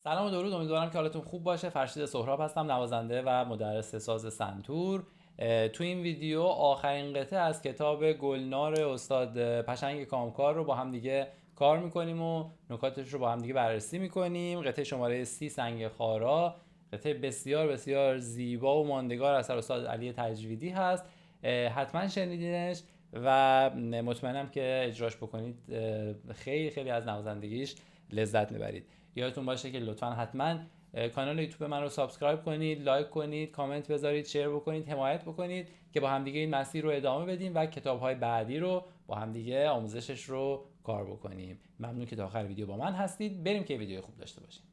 سلام و درود، امیدوارم که حالتون خوب باشه. فرشید سهراب هستم، نوازنده و مدرس ساز سنتور. تو این ویدیو آخرین قطعه از کتاب گلنار استاد پشنگ کامکار رو با هم دیگه کار میکنیم و نکاتش رو با هم دیگه بررسی میکنیم. قطعه شماره 30 سنگ خارا، قطعه بسیار بسیار زیبا و ماندگار اثر استاد علی تجویدی هست. حتما شنیدینش و مطمئنم که اجراش بکنید خیلی خیلی از نوازندگیش لذت میبرید. یادتون باشه که لطفا حتما کانال یوتیوب من رو سابسکرایب کنید، لایک کنید، کامنت بذارید، شیر بکنید، حمایت بکنید که با همدیگه این مسیر رو ادامه بدیم و کتاب‌های بعدی رو با همدیگه آموزشش رو کار بکنیم. ممنون که تا آخر ویدیو با من هستید. بریم که ویدیو خوب داشته باشیم.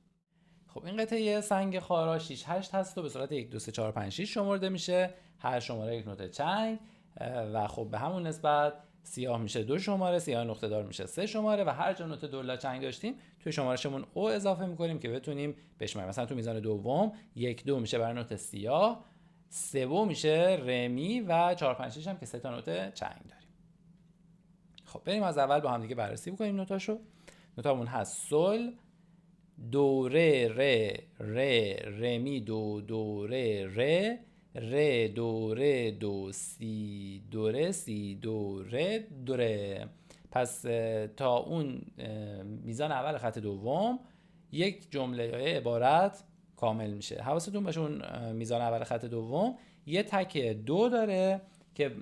خب این قطعه سنگ خارا 6 8 هست و به صورت 1 2 3 4 5 6 شمرده میشه. هر شماره یک نوت چنگ و خب به همون نسبت سیاه میشه 2 شماره، سیاه نقطه دار میشه 3 شماره و هر جا نوت دولا چنگ داشتیم توی شمارهشمون او اضافه میکنیم که بتونیم بشماریم. مثلا تو میزان دوم 1 2 میشه برای نوت سیاه، 3 میشه رمی و 4 5 6 هم که 3 تا نوت چنگ داریم. خب بریم از اول با هم دیگه بررسی بکنیم نوتاشو. نوتامون هست سل، دو ره ره ره رمی دو دو ره ره ره دو ره دو سی دو ره سی دو ره دو ره. پس تا اون میزان اول خط دوم یک جمله یا عبارت کامل میشه. حواستون باشه اون میزان اول خط دوم یه تک دو داره که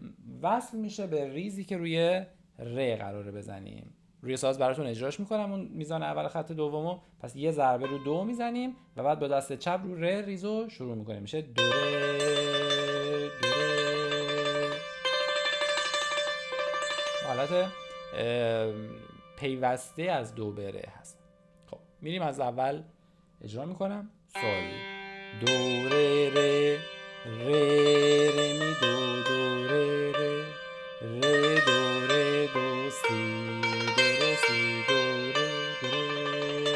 وصل میشه به ریزی که روی ر قراره بزنیم. روی ساز براتون اجراش میکنم اون میزان اول خط دومو. پس یه ضربه رو دو میزنیم و بعد با دست چپ رو ر ریزو شروع میکنیم. میشه دو ره دو ره. حالت پیوسته از دو به ره هست. خب میریم از اول اجرا میکنم. سل دو ره ره ره ره می دو دو ره ره ره دو ره دو سی دو ره سی دو ره دو ره.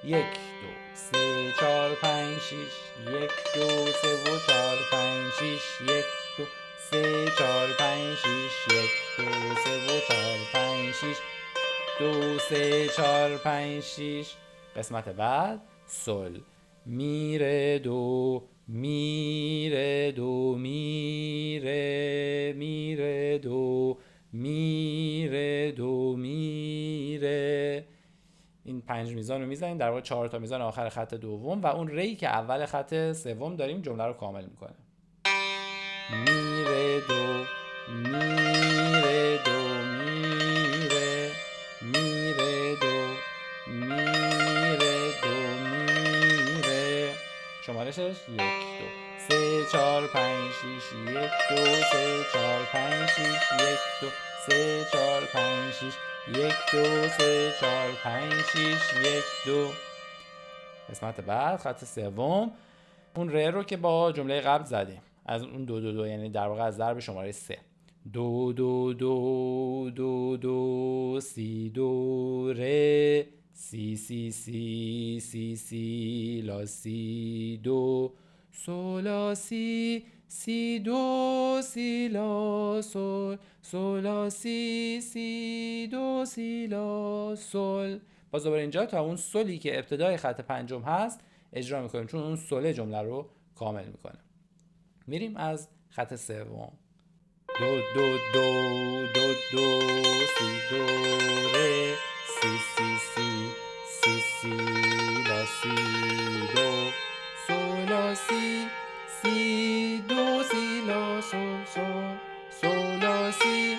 یک دو سه چهار پنج شیش، یک دو سه و چهار پنج شیش، یک دو سه چهار پنج شیش، یک دو سه و چهار پنج شیش، دو سه چهار پنج شیش. قسمت بعد سل میره دو میره دو میره میره دو میره دو میره. این 5 میزان رو میزنیم، در واقع 4 تا میزان آخر خط دوم و اون ری که اول خط سوم داریم جمله رو کامل میکنه. میره دو میره دو میره میره دو میره دو میره. شمارشش 1 2 3 4 5 6، 1 2 3 4 5 6، 1 2 3 4 5 6، 1 2 3 4 5 6، 1 2. قسمت بعد خط سوم اون ر رو که با جمله قبل زدیم از اون دو دو دو، یعنی در واقع از ضرب شماره 3. دو دو دو دو دو سی دو ره سی سی سی سی سی لا سی دو سولا سی سی دو سی لا سل سولا سی سی دو سی لا سل. باز دوباره اینجا تا اون سلی که ابتدای خط پنجم هست اجرا میکنیم چون اون سله جمله رو کامل میکنه. میریم از خط سوم. دو دو دو دو دو سی دو ره سی سی سی سی سی لا سی دو سولا سی سی دو سی لا سل سل سولا سی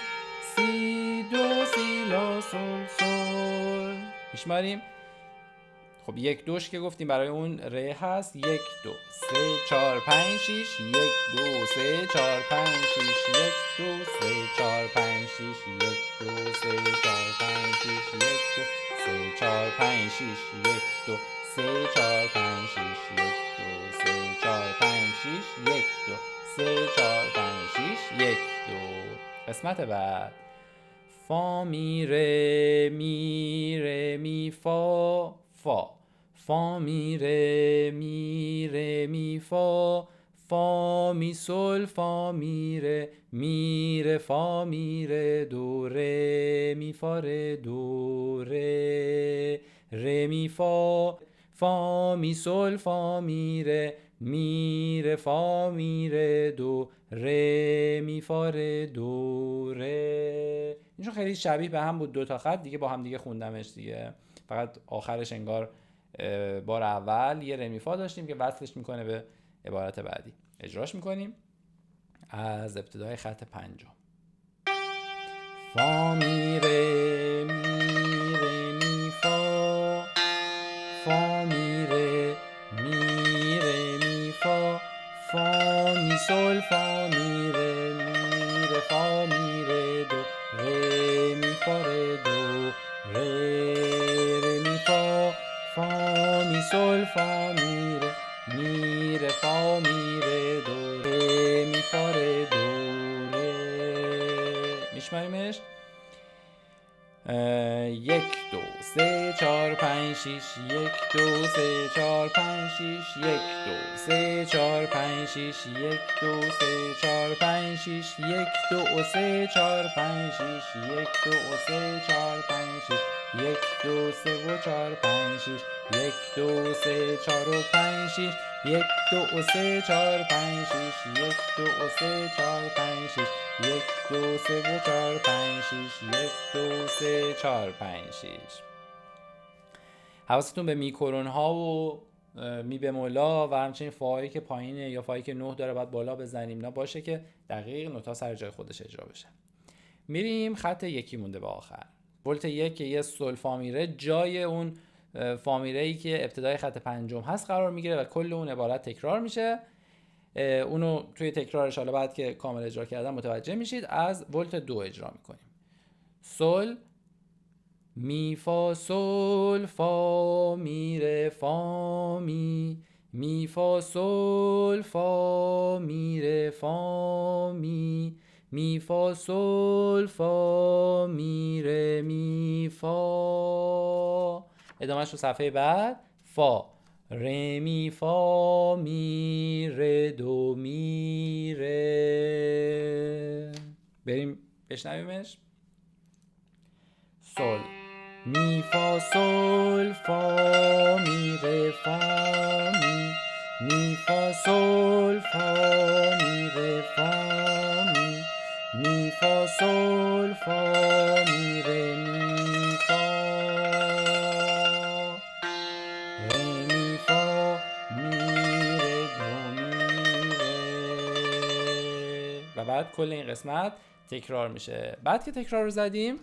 سی دو سی لا سل سل. میشماریم. خب 1 2 که گفتیم برای اون ره هست. 1 2 3 4 5 6، 1 2 3 4 5 6، 1 2 3 4 5 6، 1 2 3 4 5 6، 1 2 3 4 5 6، 1 2 3 4 5 6، 1 2 3 4 5 6، 1 2 3 4 5 6، 1 2. قسمت بعد فا می ره می ره می فا فا فا می ره می فا فا می سل فا می ره فا می ره دو ره می فا ره دو ره ره می فا، فا می سل فا می ره، می ره فا می ره دو، ره می فا ره دو ره. اینجا خیلی شبیه به هم بود، دو تا خط دیگه با هم دیگه خوندمش دیگه، فقط آخرش انگار بار اول یه ره می فا داشتیم که وصلش میکنه به عبارت بعدی. اجراش میکنیم از ابتدای خط پنجم. فا می ره می ره می فا، فا می ره می ره می فا، فا می سل فا می ره فا می ره دو، ره می فا ره دو، ره می فا، فا می سل فا می ره فا می ره دو، ره می فا ره دو ره. میشماریمش. 1 2 3 4 5 6 1 2 3 4 5 6 1 2 3 4 5 6 1 2 3 4 5 6 1 2 3 4 5 6 1 2 3 4 5 6 1 2 3 و 4 5 6 1 2 3 4 و 5 6 1 2 3 4 5 6 1 2 3 4 5 6 1 2 3 و 4 5 6 1 2 3 4 5 6. حواستون به میکرون ها و می بمولا و همچنین فاهایی که پایینه یا فاهایی که 9 داره باید بالا بزنیم اینا باشه که دقیق نوتا سر جای خودش اجرا بشه. میریم خط یکی مونده به آخر. ولت 1 که یه سول فا میره جای اون فا میره ای که ابتدای خط پنجم هست قرار میگیره و کل اون عبارت تکرار میشه. اونو توی تکرارش حالا بعد که کامل اجرا کردم متوجه میشید. از ولت 2 اجرا میکنیم. سول می فا سول فا می ره فا می فا سول فا می ره فا می فا سول فا می ره می فا. ادامهش رو صفحه بعد. فا ره می فا می ره دو می ره. بریم بشنویمش. سول می فا سول فا می ره فا می فا سول فا می ره فا می فا سول فا می ره می فا، ره می فا می ره دو می ره. و بعد کل این قسمت تکرار میشه. بعد که تکرار رو زدیم،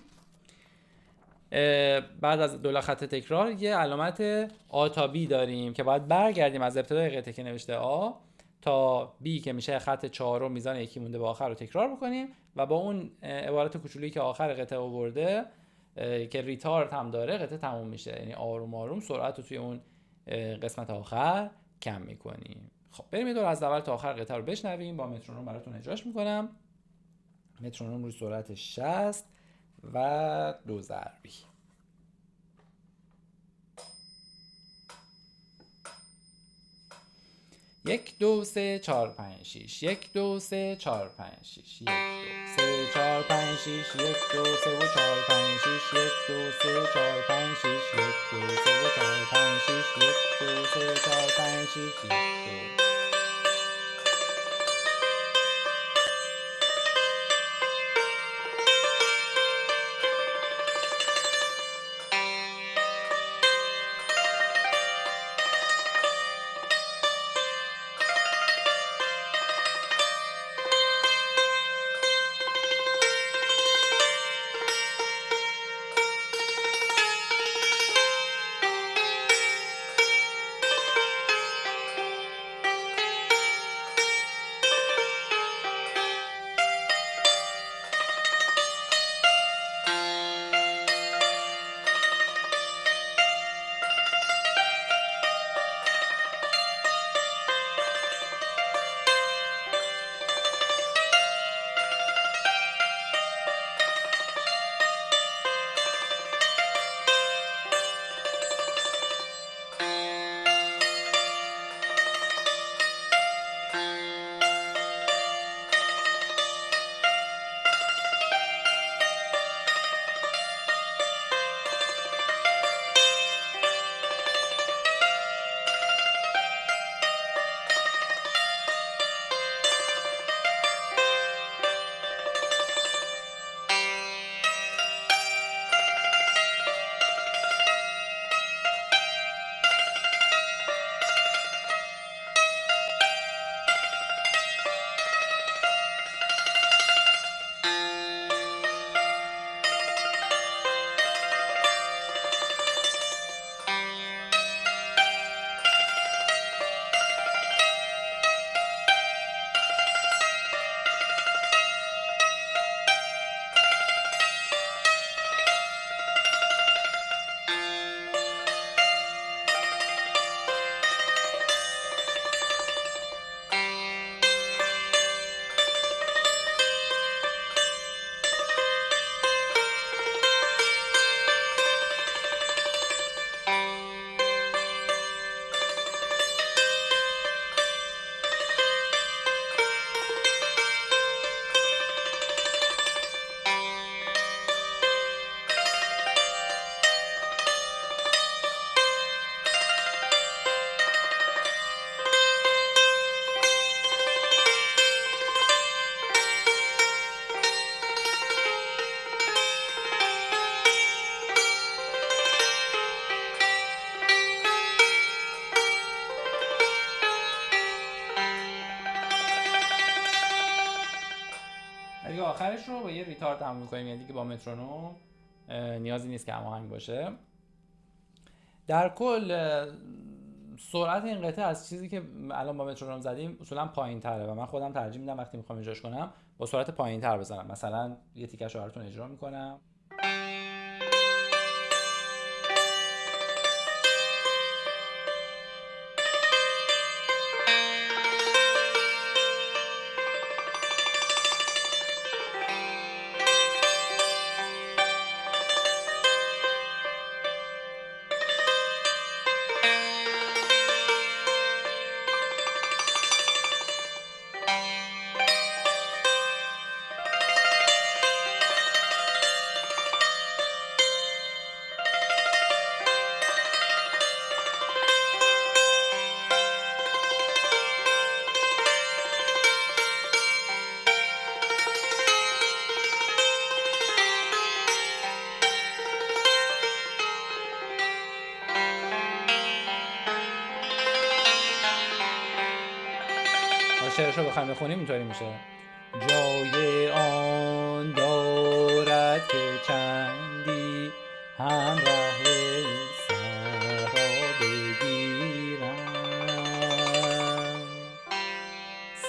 بعد از دو خط تکرار یه علامت آ تا بی داریم که باید برگردیم از ابتدای قطعه که نوشته آ تا بی که میشه خط چهارم میزان یکی مونده به آخر رو تکرار بکنیم و با اون عبارت کوچولویی که آخر قطعه آورده که ریتارد هم داره قطعه تموم میشه، یعنی آروم آروم سرعت رو توی اون قسمت آخر کم میکنیم. خب بریم یه دور از اول تا آخر قطعه رو بشنویم. با مترونوم براتون اجراش میکنم. مترونوم رو سرعت 60 و 2 ضربی. 1 2 3 4 5 6 1 2 3 4 5 6 1 2 3 4 5 6 1 2 3 و 4 5 6 1 2 3 4 5 6 1 2 3 و 4 5 6 1 2 3 4 5 6 1 2. آخرش رو با یه ریتارد تموم می‌کنیم، یعنی دیگه با مترونوم نیازی نیست که هماهنگ باشه. در کل سرعت این قطعه از چیزی که الان با مترونوم زدیم اصولا پایین‌تره و من خودم ترجیح میدم وقتی میخوام اجراش کنم با سرعت پایین‌تر بزنم. مثلا یه تیکش رو براتون اجرا میکنم. شعرش رو بخوایم بخونیم اینطوری میشه: جای آن دارد که چندی همراه صحرا بگیرم،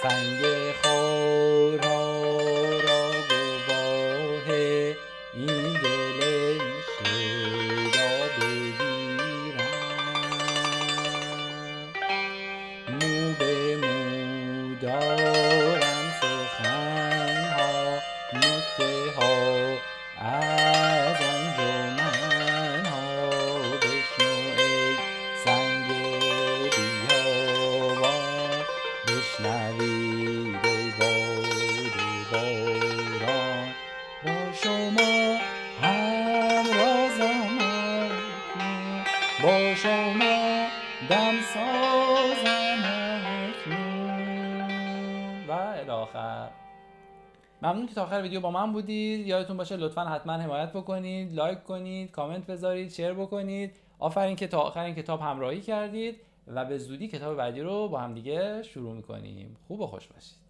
سنگ خارا را گواه این دل شیدا بگیرم، مو به مو دارم سخنها، نکته ها از انجمنها، بشنو ای سنگ بیابان، بشنوید ای باد باران، با شما همرازم اکنون، با شما دم سازم اکنون و الی آخر. ممنون که تا آخر ویدیو با من بودید. یادتون باشه لطفاً حتما حمایت بکنید، لایک کنید، کامنت بذارید، شیر بکنید. آفرین که تا آخر این کتاب همراهی کردید و به زودی کتاب بعدی رو با هم دیگه شروع می‌کنیم. خوب و خوش باشید.